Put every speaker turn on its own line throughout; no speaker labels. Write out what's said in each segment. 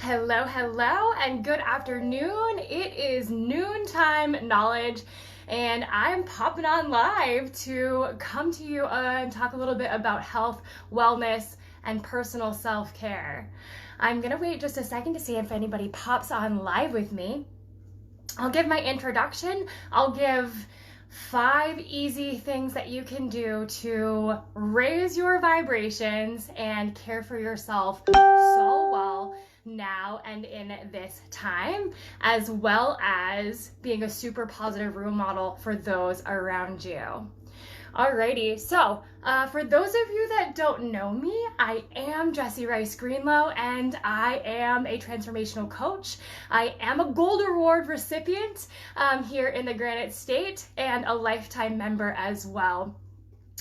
Hello, hello, and good afternoon. It is noontime knowledge, and I'm popping on live to come to you and talk a little bit about health, wellness, and personal self-care. I'm gonna wait just a second to see if anybody pops on live with me. I'll give my introduction. I'll give 5 easy things that you can do to raise your vibrations and care for yourself so well now and in this time, as well as being a super positive role model for those around you. Alrighty, so for those of you that don't know me, I am Jessie Rice Greenlow, and I am a transformational coach. I am a Gold Award recipient here in the Granite State and a lifetime member as well.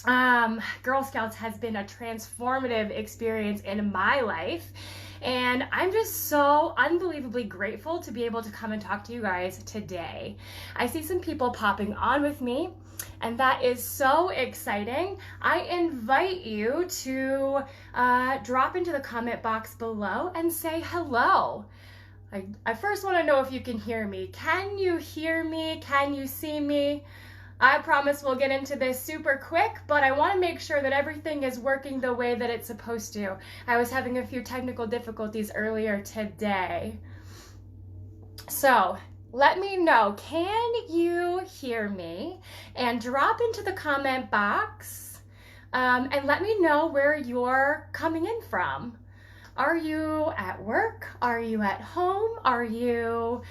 Girl Scouts has been a transformative experience in my life, and I'm just so unbelievably grateful to be able to come and talk to you guys today. I see some people popping on with me, and that is so exciting. I invite you to drop into the comment box below and say hello. I first want to know if you can hear me. Can you hear me? Can you see me? I promise we'll get into this super quick, but I want to make sure that everything is working the way that it's supposed to. I was having a few technical difficulties earlier today. So let me know, can you hear me? And drop into the comment box and let me know where you're coming in from. Are you at work? Are you at home? Are you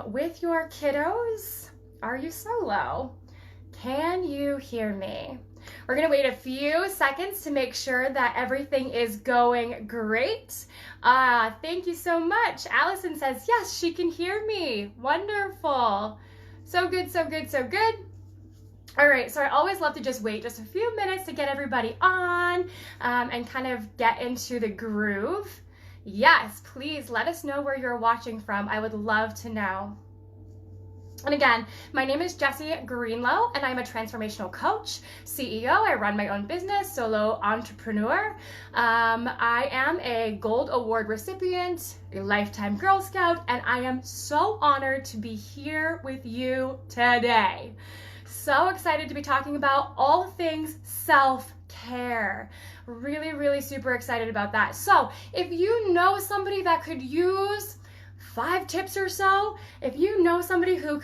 with your kiddos? Are you solo? Can you hear me? We're gonna wait a few seconds to make sure that everything is going great. Thank you so much. Allison says, yes, she can hear me. Wonderful. So good, so good, so good. All right, so I always love to just wait just a few minutes to get everybody on and kind of get into the groove. Yes, please let us know where you're watching from. I would love to know. And again, my name is Jessie Greenlow, and I'm a transformational coach, CEO. I run my own business, solo entrepreneur. I am a Gold Award recipient, a lifetime Girl Scout, and I am so honored to be here with you today. So excited to be talking about all things self-care. Really, really super excited about that. So if you know somebody that could use 5 tips or so, if you know somebody who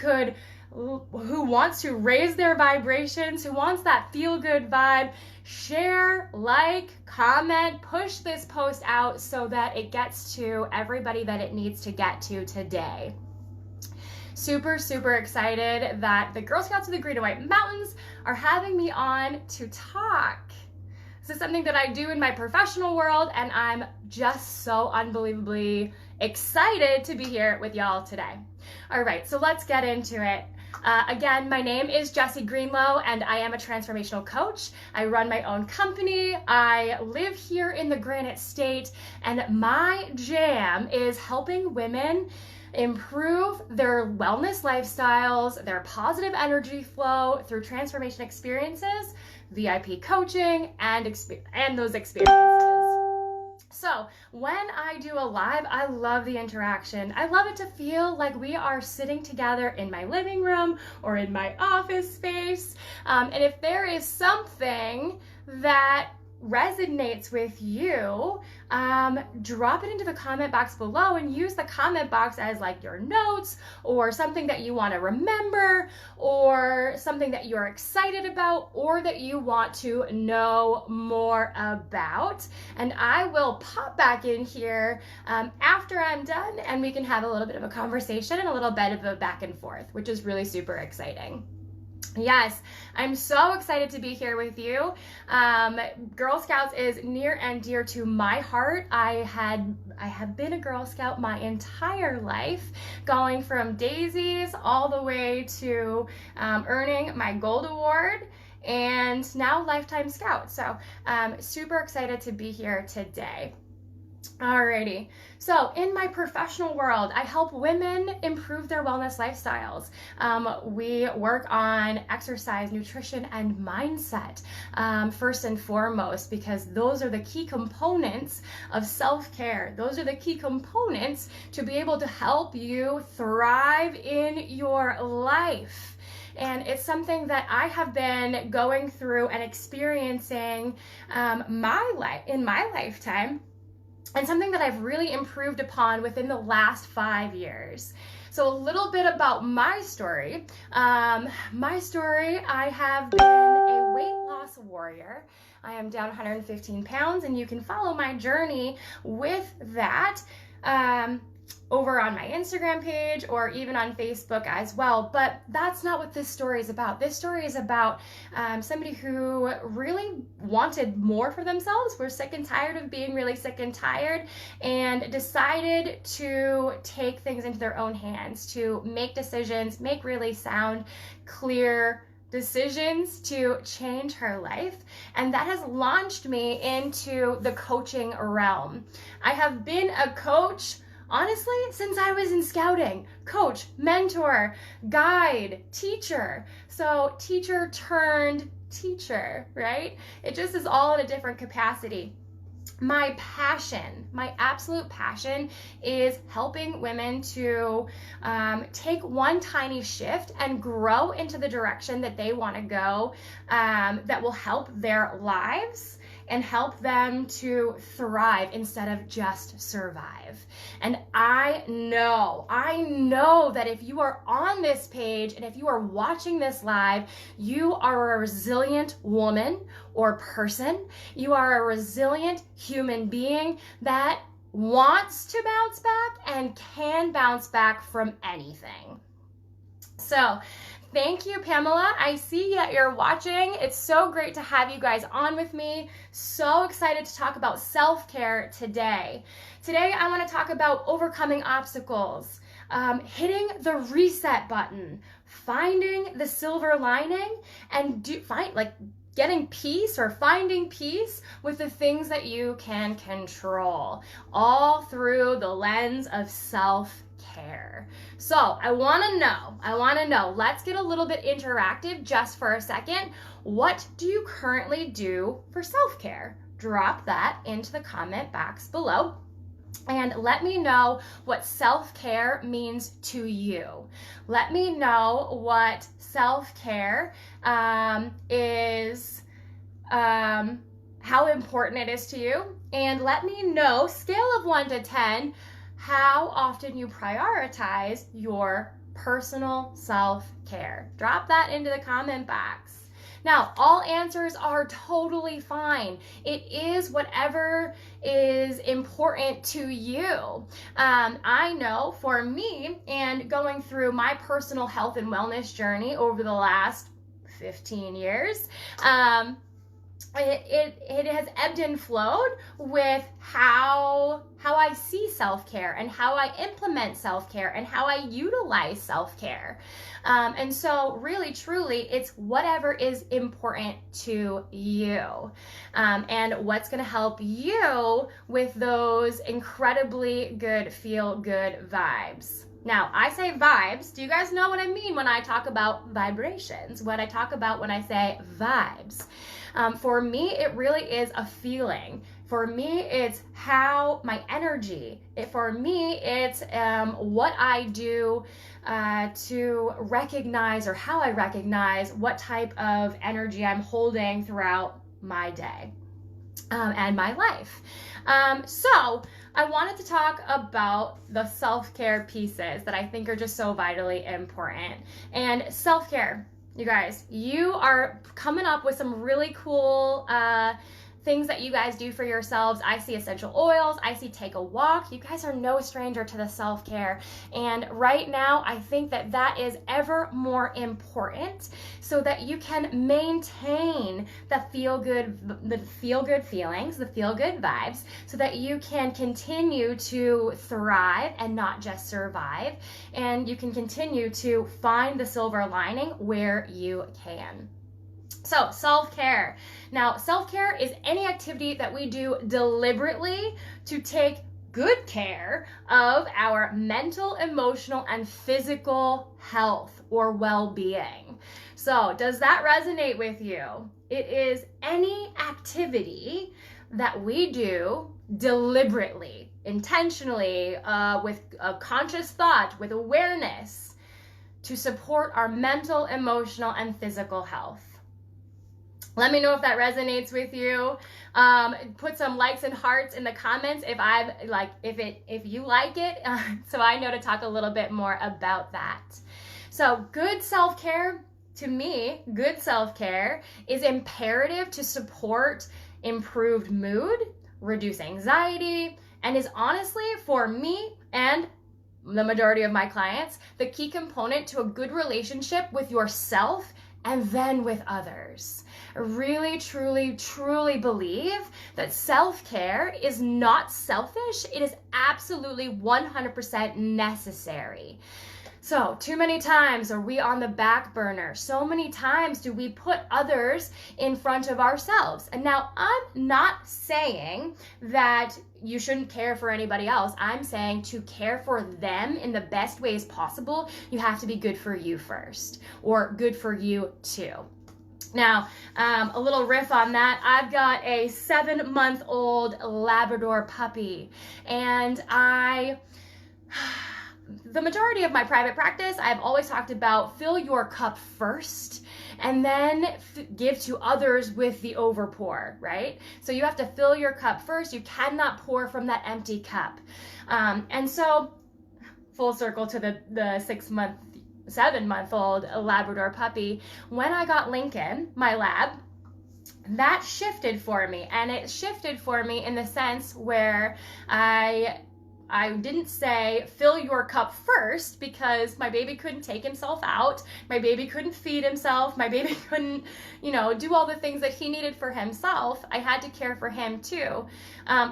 wants to raise their vibrations, who wants that feel-good vibe, share, like, comment, push this post out so that it gets to everybody that it needs to get to today. Super, super excited that the Girl Scouts of the Green and White Mountains are having me on to talk. This is something that I do in my professional world, and I'm just so unbelievably excited to be here with y'all today. All right, so let's get into it. Again, my name is Jessie Greenlow, and I am a transformational coach. I run my own company. I live here in the Granite State, and my jam is helping women improve their wellness lifestyles, their positive energy flow through transformation experiences, VIP coaching, and those experiences. So when I do a live, I love the interaction. I love it to feel like we are sitting together in my living room or in my office space. And if there is something that resonates with you, drop it into the comment box below and use the comment box as like your notes or something that you want to remember or something that you're excited about or that you want to know more about. And I will pop back in here after I'm done, and we can have a little bit of a conversation and a little bit of a back and forth, which is really super exciting. Yes, I'm so excited to be here with you. Girl Scouts is near and dear to my heart. I have been a Girl Scout my entire life, going from daisies all the way to earning my Gold Award and now Lifetime Scout. So super excited to be here today. Alrighty. So in my professional world, I help women improve their wellness lifestyles. We work on exercise, nutrition, and mindset first and foremost, because those are the key components of self-care. Those are the key components to be able to help you thrive in your life. And it's something that I have been going through and experiencing in my lifetime, and something that I've really improved upon within the last 5 years. So a little bit about my story. I have been a weight loss warrior. I am down 115 pounds, and you can follow my journey with that over on my Instagram page or even on Facebook as well. But that's not what this story is about. This story is about somebody who really wanted more for themselves, were sick and tired of being really sick and tired, and decided to take things into their own hands, to make decisions, make really sound, clear decisions to change her life. And that has launched me into the coaching realm. I have been a coach, honestly, since I was in scouting. Coach, mentor, guide, teacher. So teacher turned teacher, right? It just is all in a different capacity. My passion, my absolute passion, is helping women to take one tiny shift and grow into the direction that they want to go, that will help their lives and help them to thrive instead of just survive. And I know that if you are on this page and if you are watching this live, you are a resilient woman or person. You are a resilient human being that wants to bounce back and can bounce back from anything. So, thank you, Pamela. I see that you're watching. It's so great to have you guys on with me. So excited to talk about self-care today. Today, I want to talk about overcoming obstacles, hitting the reset button, finding the silver lining, and getting peace or finding peace with the things that you can control, all through the lens of self-care. So I want to know, let's get a little bit interactive just for a second. What do you currently do for self-care? Drop that into the comment box below. And let me know what self-care means to you. Let me know what self-care is, how important it is to you. And let me know, scale of 1 to 10, how often you prioritize your personal self-care. Drop that into the comment box. Now, all answers are totally fine. It is whatever is important to you. I know for me, and going through my personal health and wellness journey over the last 15 years, it has ebbed and flowed with how I see self-care and how I implement self-care and how I utilize self-care. And so really, truly, it's whatever is important to you, and what's going to help you with those incredibly good, feel-good vibes. Now, I say vibes. Do you guys know what I mean when I talk about vibrations? What I talk about when I say vibes? For me, it really is a feeling. For me, it's how my energy. For me, it's what I do to recognize, or how I recognize what type of energy I'm holding throughout my day and my life. So I wanted to talk about the self-care pieces that I think are just so vitally important. And self-care, you guys, you are coming up with some really cool things that you guys do for yourselves. I see essential oils. I see take a walk. You guys are no stranger to the self-care. And right now, I think that that is ever more important so that you can maintain the feel-good feelings, the feel-good vibes, so that you can continue to thrive and not just survive. And you can continue to find the silver lining where you can. So self-care. Now, self-care is any activity that we do deliberately to take good care of our mental, emotional, and physical health or well-being. So does that resonate with you? It is any activity that we do deliberately, intentionally, with a conscious thought, with awareness, to support our mental, emotional, and physical health. Let me know if that resonates with you. Put some likes and hearts in the comments if you like it, so I know to talk a little bit more about that. So good self-care, to me, good self-care is imperative to support improved mood, reduce anxiety, and is honestly, for me and the majority of my clients, the key component to a good relationship with yourself and then with others. I really, truly, truly believe that self-care is not selfish. It is absolutely 100% necessary. So too many times are we on the back burner. So many times do we put others in front of ourselves. And now I'm not saying that you shouldn't care for anybody else. I'm saying to care for them in the best ways possible, you have to be good for you first, or good for you too. Now, a little riff on that. I've got a 7-month-old Labrador puppy, and the majority of my private practice, I've always talked about fill your cup first and then give to others with the overpour, right? So you have to fill your cup first. You cannot pour from that empty cup. And so full circle to the 7-month-old Labrador puppy, when I got Lincoln, my lab, that shifted for me. And it shifted for me in the sense where I didn't say fill your cup first, because my baby couldn't take himself out. My baby couldn't feed himself. My baby couldn't, do all the things that he needed for himself. I had to care for him too.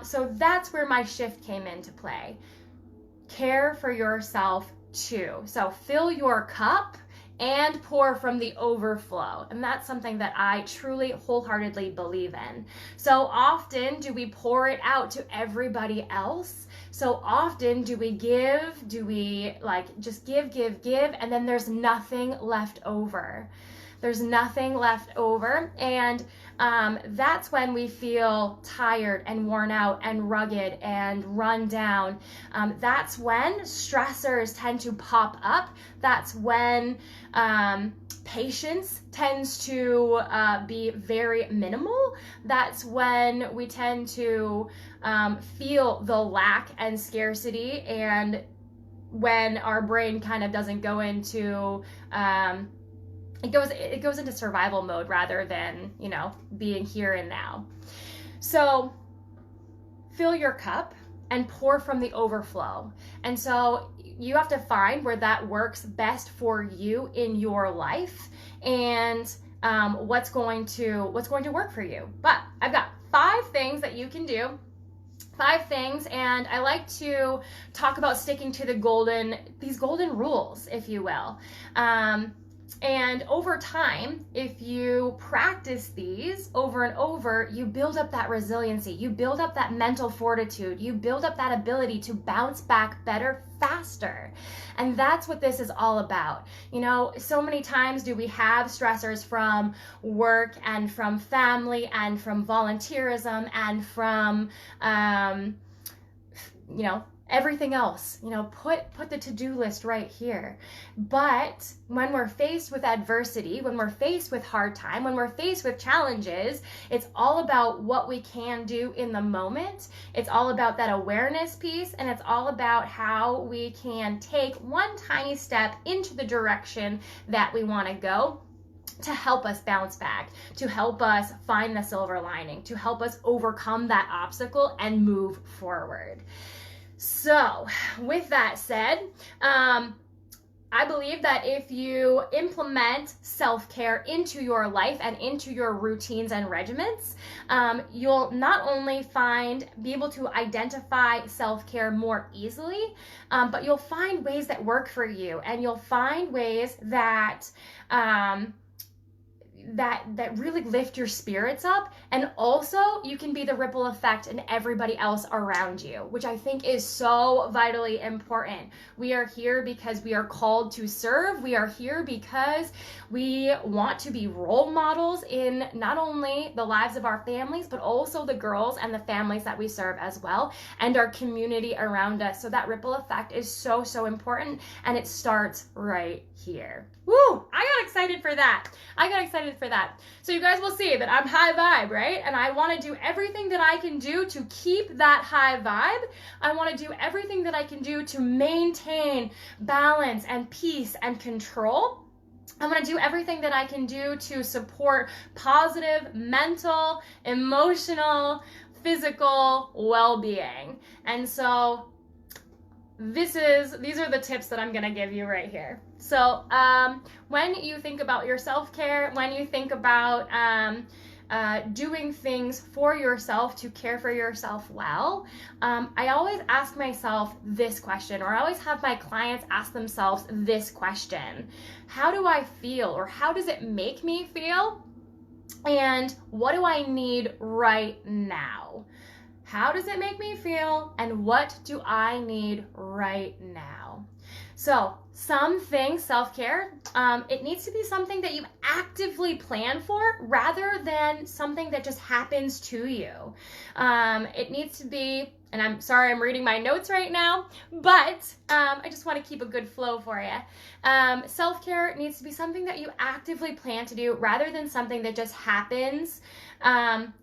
So that's where my shift came into play. Care for yourself too. So fill your cup and pour from the overflow. And that's something that I truly wholeheartedly believe in. So often do we pour it out to everybody else. So often do we just give, and then there's nothing left over. There's nothing left over. And that's when we feel tired and worn out and rugged and run down. That's when stressors tend to pop up. That's when patience tends to be very minimal. That's when we tend to feel the lack and scarcity, and when our brain kind of doesn't go into it goes into survival mode rather than, being here and now. So fill your cup and pour from the overflow. And so you have to find where that works best for you in your life, and what's going to work for you. But I've got 5 things that you can do. 5 things, and I like to talk about sticking to these golden rules, if you will. And over time, if you practice these over and over, you build up that resiliency, you build up that mental fortitude, you build up that ability to bounce back better, faster. And that's what this is all about. So many times do we have stressors from work and from family and from volunteerism and from, everything else. Put the to-do list right here. But when we're faced with adversity, when we're faced with hard time, when we're faced with challenges, it's all about what we can do in the moment. It's all about that awareness piece, and it's all about how we can take one tiny step into the direction that we want to go, to help us bounce back, to help us find the silver lining, to help us overcome that obstacle and move forward. So with that said, I believe that if you implement self-care into your life and into your routines and regimens, you'll not only be able to identify self-care more easily, but you'll find ways that work for you, and you'll find ways that that really lift your spirits up, and also you can be the ripple effect in everybody else around you, which I think is so vitally important. We are here because we are called to serve. We are here because we want to be role models in not only the lives of our families, but also the girls and the families that we serve as well, and our community around us. So that ripple effect is so, so important, and it starts right here. Woo! I got excited for that. So you guys will see that I'm high vibe, right? And I want to do everything that I can do to keep that high vibe. I want to do everything that I can do to maintain balance and peace and control. I'm going to do everything that I can do to support positive mental, emotional, physical well-being. And so these are the tips that I'm going to give you right here. So when you think about your self-care, when you think about doing things for yourself to care for yourself well, I always ask myself this question, or I always have my clients ask themselves this question: how do I feel, or how does it make me feel? And what do I need right now? How does it make me feel, and what do I need right now? So some things, self-care, it needs to be something that you actively plan for rather than something that just happens to you. It needs to be, and I'm sorry I'm reading my notes right now, but I just want to keep a good flow for you. Self-care needs to be something that you actively plan to do rather than something that just happens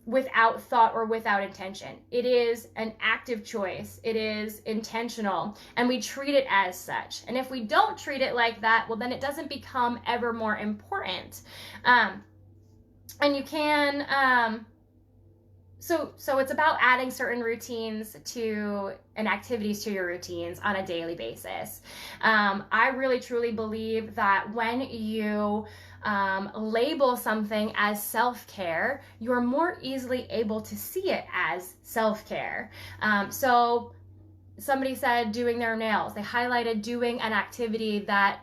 without thought or without intention. It is an active choice. It is intentional, and we treat it as such. And if we don't treat it like that, well, then it doesn't become ever more important. And you can, so it's about adding certain routines to and activities to your routines on a daily basis. I really truly believe that when you label something as self-care, you're more easily able to see it as self-care. So somebody said doing their nails. They highlighted doing an activity that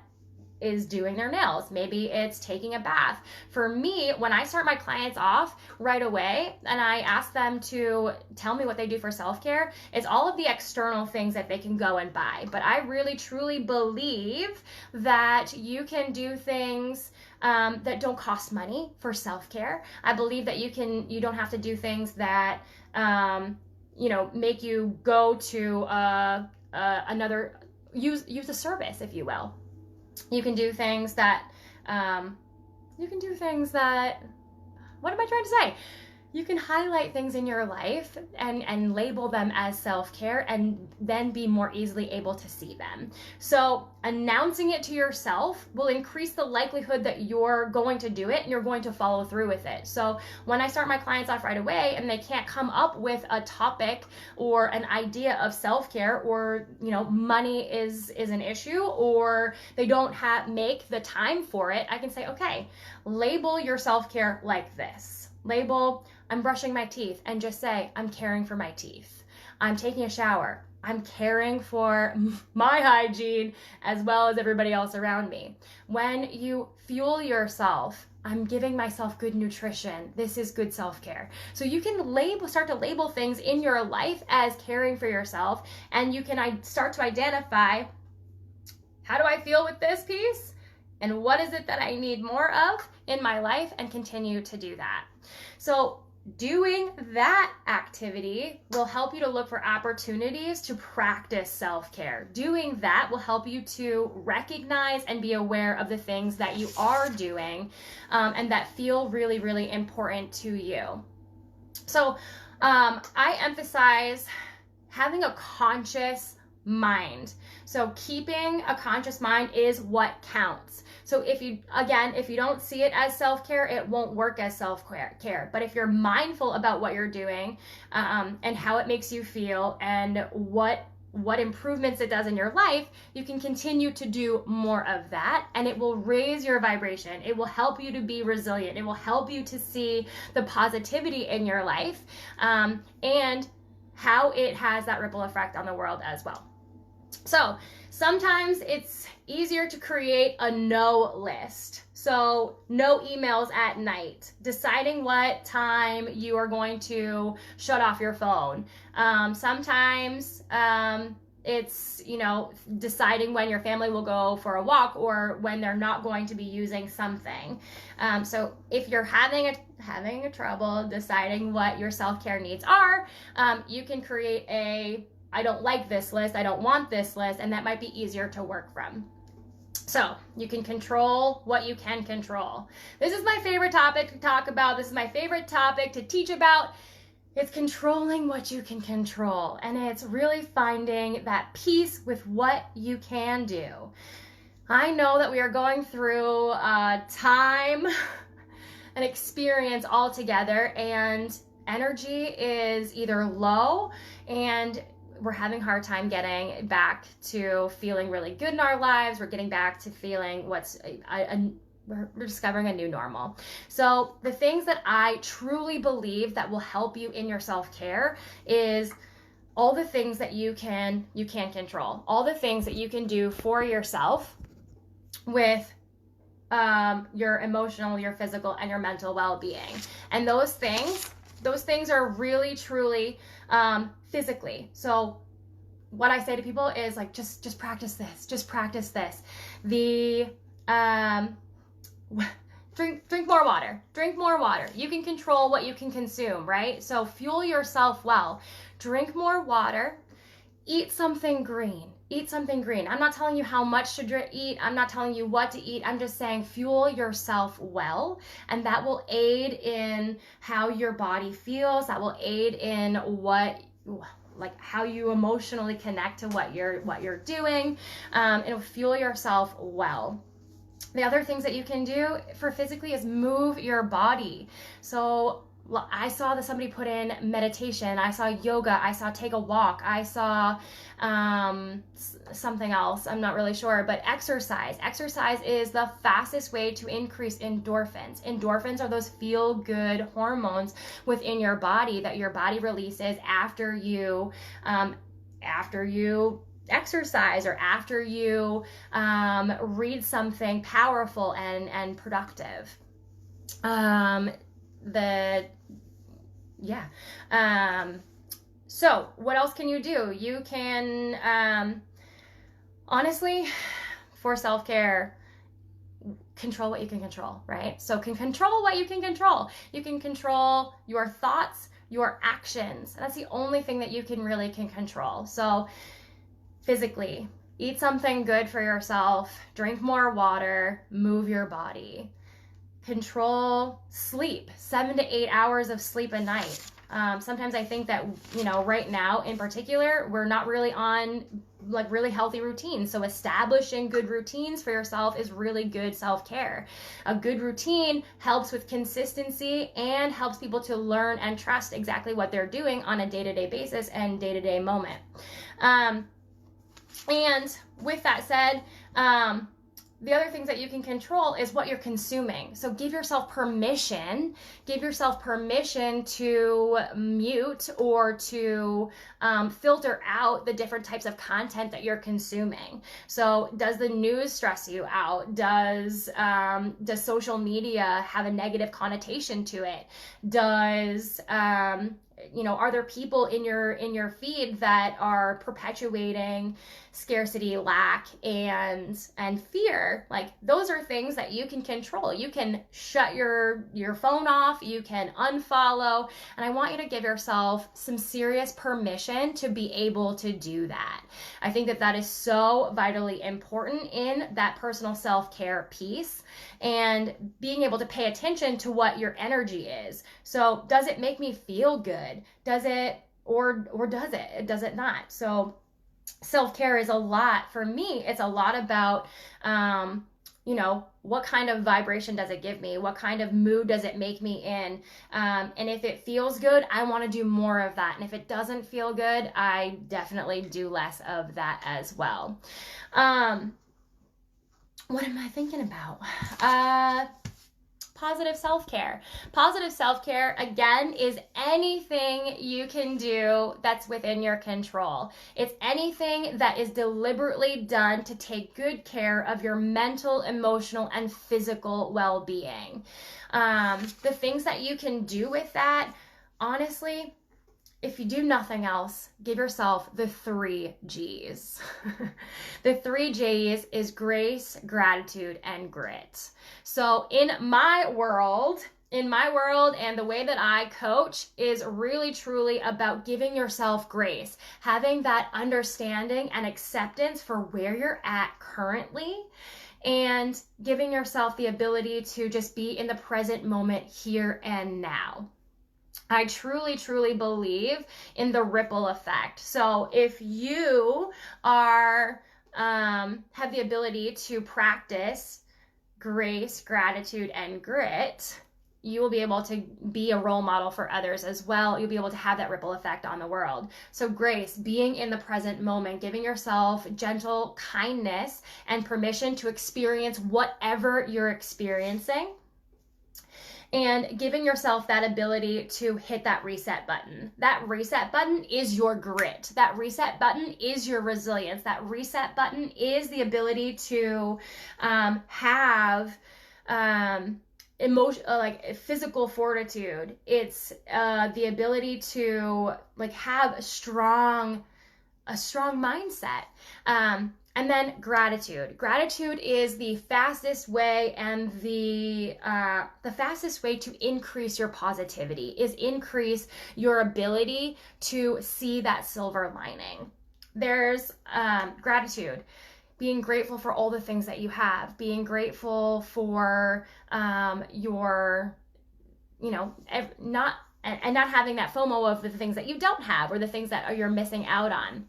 is doing their nails. Maybe it's taking a bath. For me, when I start my clients off right away and I ask them to tell me what they do for self-care, it's all of the external things that they can go and buy. But I really truly believe that you can do things that don't cost money for self-care. I believe that you don't have to do things that make you go to another, use a service, if you will. You can do things that, what am I trying to say? You can highlight things in your life and label them as self-care, and then be more easily able to see them. So announcing it to yourself will increase the likelihood that you're going to do it and you're going to follow through with it. So when I start my clients off right away and they can't come up with a topic or an idea of self-care, or money is an issue, or they don't make the time for it, I can say, okay, label your self-care like this. Label, I'm brushing my teeth, and just say, I'm caring for my teeth. I'm taking a shower. I'm caring for my hygiene as well as everybody else around me. When you fuel yourself, I'm giving myself good nutrition. This is good self-care. So you can start to label things in your life as caring for yourself, and you can start to identify, how do I feel with this piece? And what is it that I need more of in my life, and continue to do that. So doing that activity will help you to look for opportunities to practice self-care. Doing that will help you to recognize and be aware of the things that you are doing and that feel really, really important to you. So I emphasize having a conscious mind. So keeping a conscious mind is what counts. So if you don't see it as self-care, it won't work as self-care. But if you're mindful about what you're doing and how it makes you feel and what improvements it does in your life, you can continue to do more of that, and it will raise your vibration. It will help you to be resilient. It will help you to see the positivity in your life and how it has that ripple effect on the world as well. So sometimes it's easier to create a no list. So no emails at night, deciding what time you are going to shut off your phone. Sometimes it's, deciding when your family will go for a walk or when they're not going to be using something. So if you're having a trouble deciding what your self-care needs are, you can create I don't like this list, I don't want this list, and that might be easier to work from. So you can control what you can control. This is my favorite topic to talk about. This is my favorite topic to teach about. It's controlling what you can control. And it's really finding that peace with what you can do. I know that we are going through time and experience all together, and energy is either low and we're having a hard time getting back to feeling really good in our lives. We're getting back to feeling we're discovering a new normal. So the things that I truly believe that will help you in your self-care is all the things that you can control, all the things that you can do for yourself with your emotional, your physical, and your mental well-being. And those things are really, truly physically. So what I say to people is like, just practice this, just practice this. Drink more water. You can control what you can consume, right? So fuel yourself well. Drink more water. Eat something green. I'm not telling you how much to eat. I'm not telling you what to eat. I'm just saying fuel yourself well, and that will aid in how your body feels. That will aid in how you emotionally connect to what you're doing. It'll fuel yourself well. The other things that you can do for physically is move your body. So I saw that somebody put in meditation. I saw yoga. I saw take a walk. I saw something else. I'm not really sure, but exercise. Exercise is the fastest way to increase endorphins. Endorphins are those feel-good hormones within your body that your body releases after you exercise or after you read something powerful and productive. So what else can you do? You can, honestly, for self-care, control what you can control, right? So can control what you can control. You can control your thoughts, your actions. That's the only thing that you can control. So physically, eat something good for yourself, drink more water, move your body. Control sleep, 7 to 8 hours of sleep a night. Sometimes I think that, right now in particular, we're not really on really healthy routines. So establishing good routines for yourself is really good self-care. A good routine helps with consistency and helps people to learn and trust exactly what they're doing on a day-to-day basis and day-to-day moment. And with that said, the other things that you can control is what you're consuming. So give yourself permission to mute or to filter out the different types of content that you're consuming. So does the news stress you out? Does social media have a negative connotation to it? Are there people in your feed that are perpetuating scarcity, lack, and fear? Like, those are things that you can control. You can shut your phone off, you can unfollow, and I want you to give yourself some serious permission to be able to do that. I think that is so vitally important in that personal self-care piece, and being able to pay attention to what your energy is. So does it make me feel good? Does it, or does it? Does it not? So self-care is a lot, for me, it's a lot about, what kind of vibration does it give me? What kind of mood does it make me in? And if it feels good, I want to do more of that. And if it doesn't feel good, I definitely do less of that as well. What am I thinking about? positive self-care. Positive self-care, again, is anything you can do that's within your control. It's anything that is deliberately done to take good care of your mental, emotional, and physical well-being. The things that you can do with that, honestly, if you do nothing else, give yourself the 3 G's. The 3 G's is grace, gratitude, and grit. So in my world, and the way that I coach is really truly about giving yourself grace, having that understanding and acceptance for where you're at currently, and giving yourself the ability to just be in the present moment here and now. I truly, truly believe in the ripple effect. So if you are have the ability to practice grace, gratitude, and grit, you will be able to be a role model for others as well. You'll be able to have that ripple effect on the world. So grace, being in the present moment, giving yourself gentle kindness and permission to experience whatever you're experiencing, and giving yourself that ability to hit that reset button. That reset button is your grit. That reset button is your resilience. That reset button is the ability to have physical fortitude. It's the ability to have a strong mindset. And then gratitude. Gratitude is the fastest way and the fastest way to increase your positivity, is increase your ability to see that silver lining. There's gratitude, being grateful for all the things that you have, being grateful for your, not having that FOMO of the things that you don't have or the things that you're missing out on.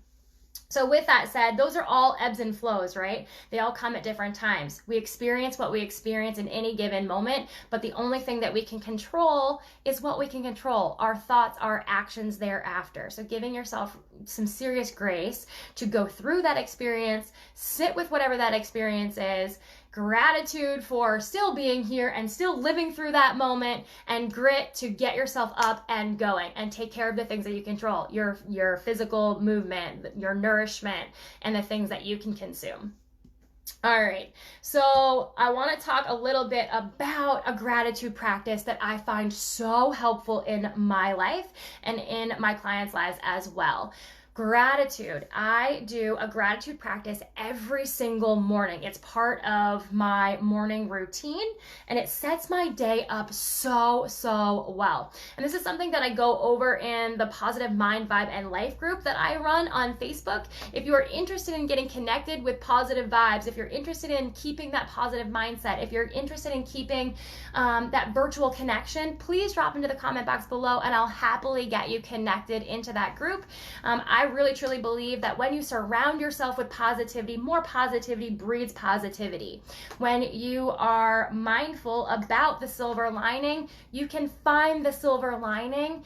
So with that said, those are all ebbs and flows, right? They all come at different times. We experience what we experience in any given moment, but the only thing that we can control is what we can control, our thoughts, our actions thereafter. So giving yourself some serious grace to go through that experience, sit with whatever that experience is, gratitude for still being here and still living through that moment, and grit to get yourself up and going and take care of the things that you control, your physical movement, your nourishment, and the things that you can consume. All right, so I want to talk a little bit about a gratitude practice that I find so helpful in my life and in my clients' lives as well. Gratitude. I do a gratitude practice every single morning. It's part of my morning routine, and it sets my day up so well. And this is something that I go over in the Positive Mind, Vibe, and Life group that I run on Facebook. If you are interested in getting connected with positive vibes, if you're interested in keeping that positive mindset, if you're interested in keeping that virtual connection, please drop into the comment box below and I'll happily get you connected into that group. I really truly believe that when you surround yourself with positivity, more positivity breeds positivity. When you are mindful about the silver lining, you can find the silver lining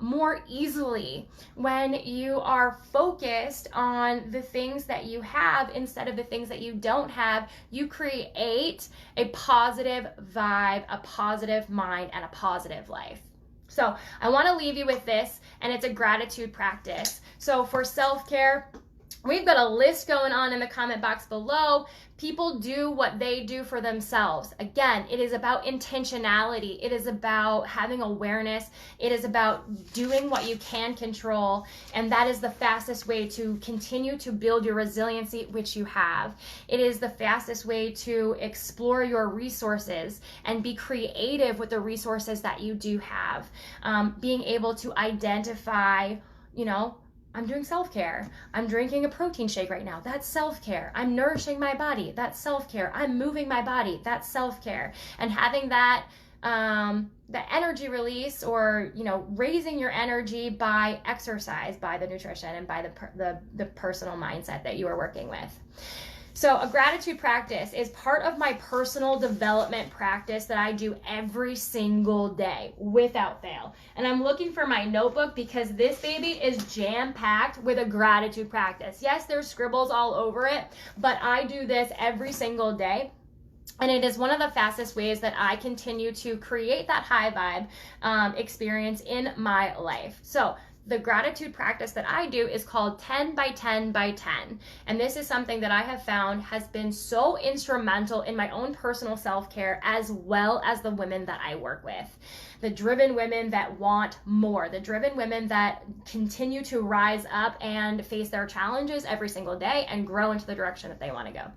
more easily. When you are focused on the things that you have instead of the things that you don't have, you create a positive vibe, a positive mind, and a positive life. So I want to leave you with this, and it's a gratitude practice. So for self-care, we've got a list going on in the comment box below. People do what they do for themselves. Again, it is about intentionality. It is about having awareness. It is about doing what you can control. And that is the fastest way to continue to build your resiliency, which you have. It is the fastest way to explore your resources and be creative with the resources that you do have. Being able to identify, I'm doing self-care. I'm drinking a protein shake right now. That's self-care. I'm nourishing my body. That's self-care. I'm moving my body. That's self-care. And having that the energy release, or raising your energy by exercise, by the nutrition, and by the personal mindset that you are working with. So a gratitude practice is part of my personal development practice that I do every single day without fail. And I'm looking for my notebook because this baby is jam-packed with a gratitude practice. Yes, there's scribbles all over it, but I do this every single day. And it is one of the fastest ways that I continue to create that high vibe experience in my life. So the gratitude practice that I do is called 10 by 10 by 10. And this is something that I have found has been so instrumental in my own personal self-care, as well as the women that I work with. The driven women that want more, the driven women that continue to rise up and face their challenges every single day and grow into the direction that they want to go.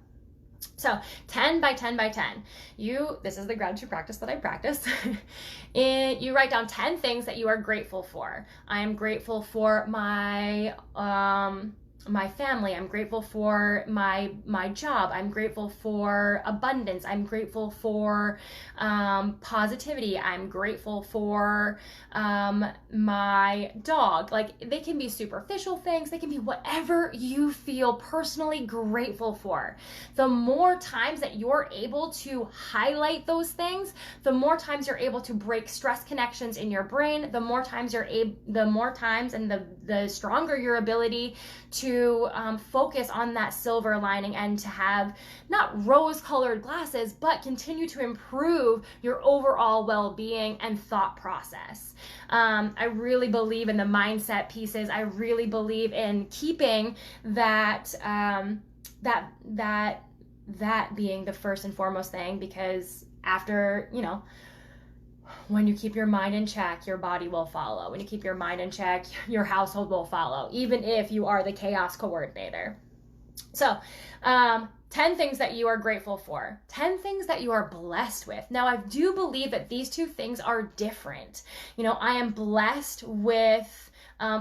So 10 by 10 by 10, this is the gratitude practice that I practice. You write down 10 things that you are grateful for. I am grateful for my family. I'm grateful for my job. I'm grateful for abundance. I'm grateful for positivity. I'm grateful for my dog. Like, they can be superficial things. They can be whatever you feel personally grateful for. The more times that you're able to highlight those things, the more times you're able to break stress connections in your brain, the more times and the stronger your ability to focus on that silver lining and to have not rose-colored glasses, but continue to improve your overall well-being and thought process. I really believe in the mindset pieces. I really believe in keeping that being the first and foremost thing, because after, when you keep your mind in check, your body will follow. When you keep your mind in check, your household will follow, even if you are the chaos coordinator. So, 10 things that you are grateful for, 10 things that you are blessed with. Now, I do believe that these two things are different. I am blessed with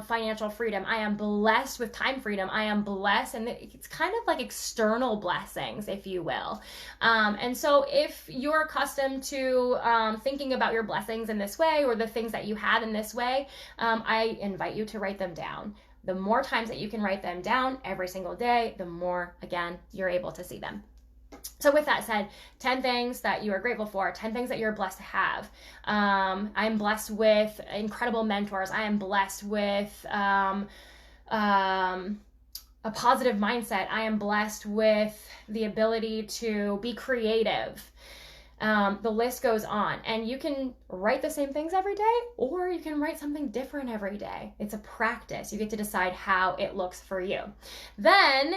financial freedom. I am blessed with time freedom. I am blessed, and it's kind of like external blessings, if you will. And so if you're accustomed to thinking about your blessings in this way, or the things that you have in this way, I invite you to write them down. The more times that you can write them down every single day, the more, again, you're able to see them. So with that said, 10 things that you are grateful for, 10 things that you're blessed to have. I'm blessed with incredible mentors. I am blessed with a positive mindset. I am blessed with the ability to be creative. The list goes on, and you can write the same things every day, or you can write something different every day. It's a practice. You get to decide how it looks for you. Then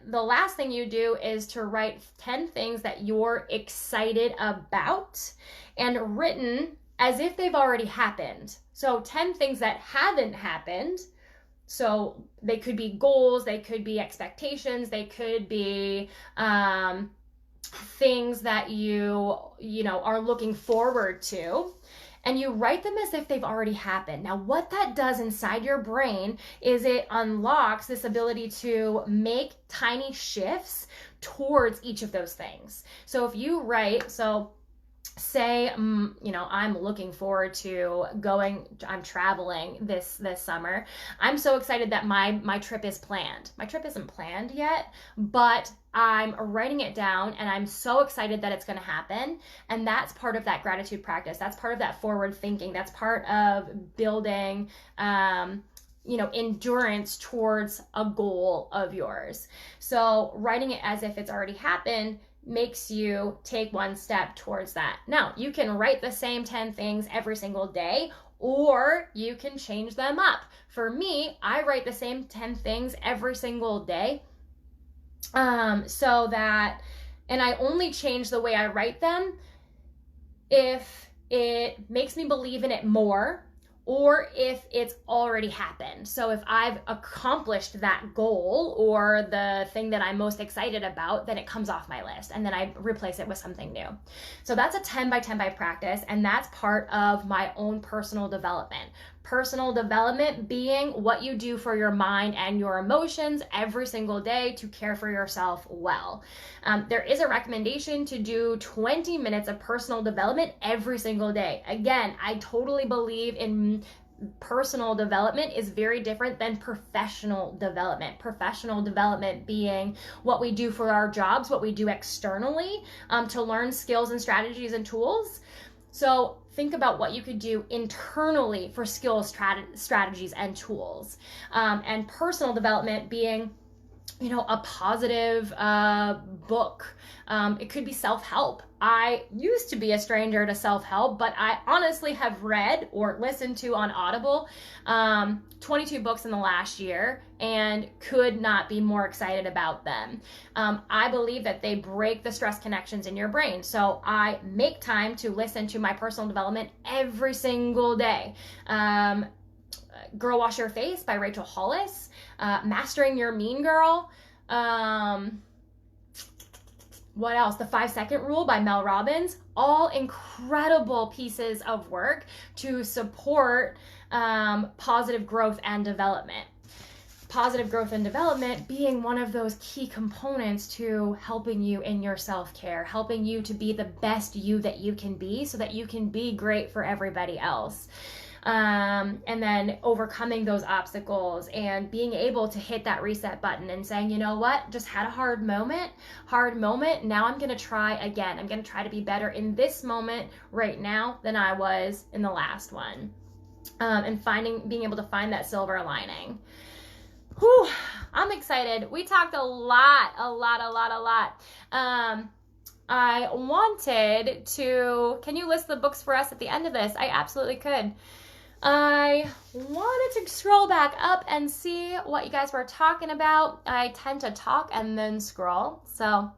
the last thing you do is to write 10 things that you're excited about, and written as if they've already happened. So 10 things that haven't happened. So they could be goals, they could be expectations, they could be things that you are looking forward to, and you write them as if they've already happened. Now, what that does inside your brain is it unlocks this ability to make tiny shifts towards each of those things. So if you write, say, I'm looking forward to I'm traveling this summer. I'm so excited that my trip is planned. My trip isn't planned yet, but I'm writing it down, and I'm so excited that it's going to happen. And that's part of that gratitude practice. That's part of that forward thinking. That's part of building, endurance towards a goal of yours. So writing it as if it's already happened makes you take one step towards that. Now, you can write the same 10 things every single day, or you can change them up. For me, I write the same 10 things every single day, and I only change the way I write them if it makes me believe in it more, or if it's already happened. So if I've accomplished that goal or the thing that I'm most excited about, then it comes off my list, and then I replace it with something new. So that's a 10 by 10 by practice, and that's part of my own personal development. Personal development being what you do for your mind and your emotions every single day to care for yourself well. There is a recommendation to do 20 minutes of personal development every single day. Again, I totally believe in personal development is very different than professional development. Professional development being what we do for our jobs, what we do externally to learn skills and strategies and tools. So think about what you could do internally for skills, strategies, and tools. And personal development being a positive book. It could be self-help. I used to be a stranger to self-help, but I honestly have read or listened to on Audible 22 books in the last year and could not be more excited about them. I believe that they break the stress connections in your brain. So I make time to listen to my personal development every single day. Girl Wash Your Face by Rachel Hollis, Mastering Your Mean Girl, what else? The 5-Second Rule by Mel Robbins. All incredible pieces of work to support positive growth and development. Positive growth and development being one of those key components to helping you in your self-care, helping you to be the best you that you can be so that you can be great for everybody else. And then overcoming those obstacles and being able to hit that reset button and saying, you know what, just had a hard moment. Now I'm going to try again. I'm going to try to be better in this moment right now than I was in the last one. And being able to find that silver lining. Whew, I'm excited. We talked a lot. I wanted to, can you list the books for us at the end of this? I absolutely could. I wanted to scroll back up and see what you guys were talking about. I tend to talk and then scroll. So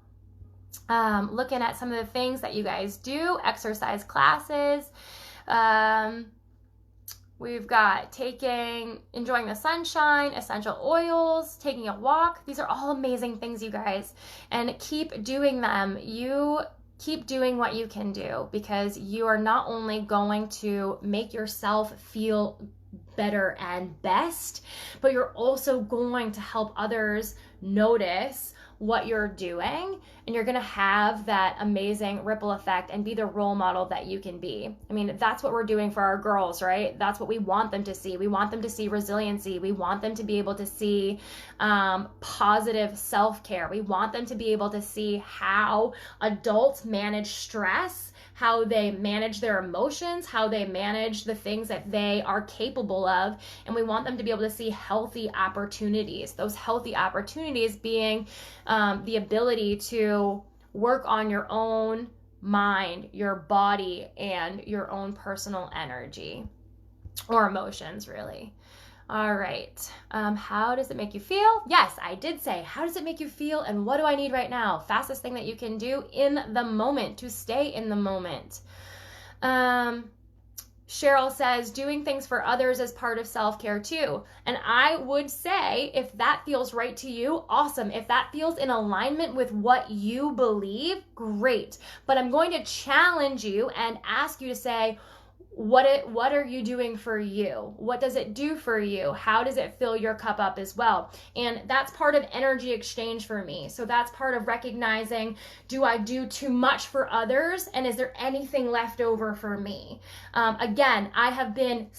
looking at some of the things that you guys do, exercise classes. We've got enjoying the sunshine, essential oils, taking a walk. These are all amazing things, you guys. And keep doing them. You keep doing what you can do, because you are not only going to make yourself feel better and best, but you're also going to help others notice what you're doing, and you're going to have that amazing ripple effect and be the role model that you can be. I mean, that's what we're doing for our girls, right? That's what we want them to see. We want them to see resiliency. We want them to be able to see positive self-care. We want them to be able to see how adults manage stress, how they manage their emotions, how they manage the things that they are capable of. And we want them to be able to see healthy opportunities. Those healthy opportunities being the ability to work on your own mind, your body, and your own personal energy or emotions, really. All right. How does it make you feel? Yes, I did say, how does it make you feel and what do I need right now? Fastest thing that you can do in the moment, to stay in the moment. Cheryl says, doing things for others is part of self-care too. And I would say, if that feels right to you, awesome. If that feels in alignment with what you believe, great. But I'm going to challenge you and ask you to say, what are you doing for you? What does it do for you? How does it fill your cup up as well? And that's part of energy exchange for me. So that's part of recognizing, do I do too much for others? And is there anything left over for me? Again, I have been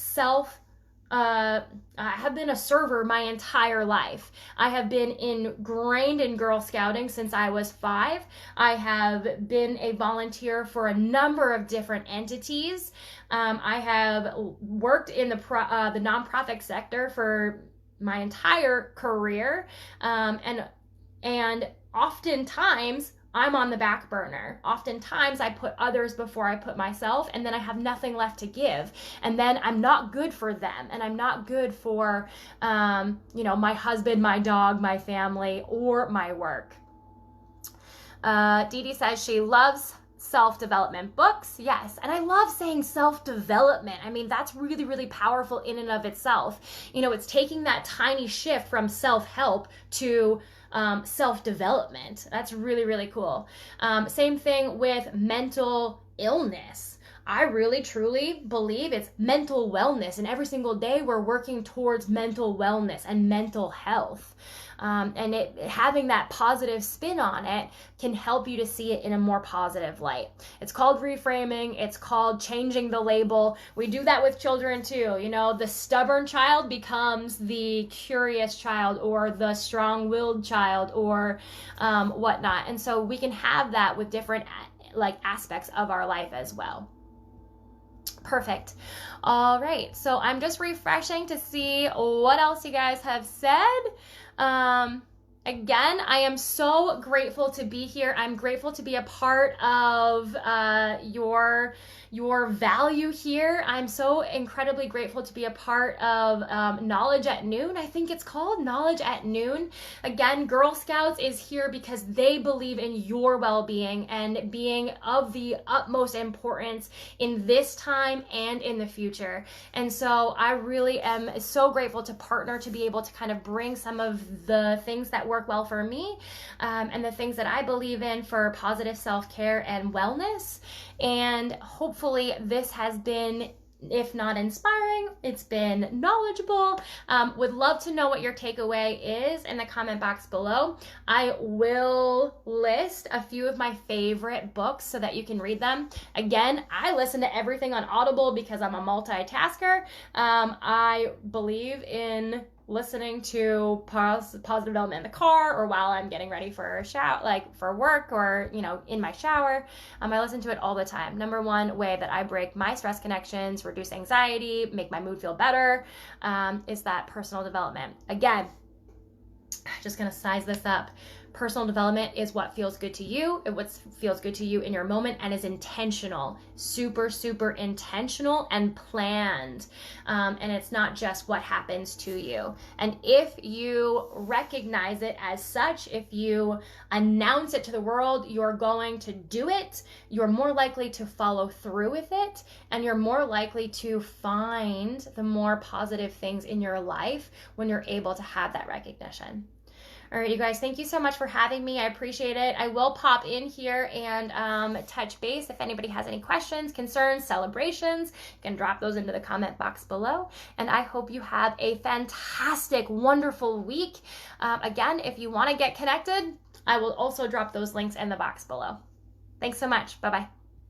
a server my entire life. I have been ingrained in Girl Scouting since I was 5. I have been a volunteer for a number of different entities. I have worked in the nonprofit sector for my entire career, and oftentimes I'm on the back burner. Oftentimes I put others before I put myself, and then I have nothing left to give. And then I'm not good for them, and I'm not good for, my husband, my dog, my family, or my work. Dee Dee says she loves self-development books. Yes. And I love saying self-development. I mean, that's really, really powerful in and of itself. It's taking that tiny shift from self-help to self-development. That's really, really cool. Same thing with mental illness. I really, truly believe it's mental wellness, and every single day we're working towards mental wellness and mental health. And having that positive spin on it can help you to see it in a more positive light. It's called reframing. It's called changing the label. We do that with children too. The stubborn child becomes the curious child, or the strong-willed child, or whatnot. And so we can have that with different aspects of our life as well. Perfect. All right. So I'm just refreshing to see what else you guys have said. Again, I am so grateful to be here. I'm grateful to be a part of your value here. I'm so incredibly grateful to be a part of Knowledge at Noon. I think it's called Knowledge at Noon. Again, Girl Scouts is here because they believe in your well-being and being of the utmost importance in this time and in the future. And so I really am so grateful to partner to be able to kind of bring some of the things that work well for me and the things that I believe in for positive self-care and wellness. And hopefully this has been, if not inspiring, it's been knowledgeable. Would love to know what your takeaway is in the comment box below. I will list a few of my favorite books so that you can read them. Again, I listen to everything on Audible because I'm a multitasker. I believe in listening to positive development in the car or while I'm getting ready for a shower, like for work or, in my shower. I listen to it all the time. Number one way that I break my stress connections, reduce anxiety, make my mood feel better, is that personal development. Again, just gonna size this up. Personal development is what feels good to you. It what feels good to you in your moment and is intentional, super, super intentional and planned. And it's not just what happens to you. And if you recognize it as such, if you announce it to the world, you're going to do it, you're more likely to follow through with it, and you're more likely to find the more positive things in your life when you're able to have that recognition. All right, you guys, thank you so much for having me. I appreciate it. I will pop in here and touch base. If anybody has any questions, concerns, celebrations, you can drop those into the comment box below. And I hope you have a fantastic, wonderful week. Again, if you want to get connected, I will also drop those links in the box below. Thanks so much. Bye-bye.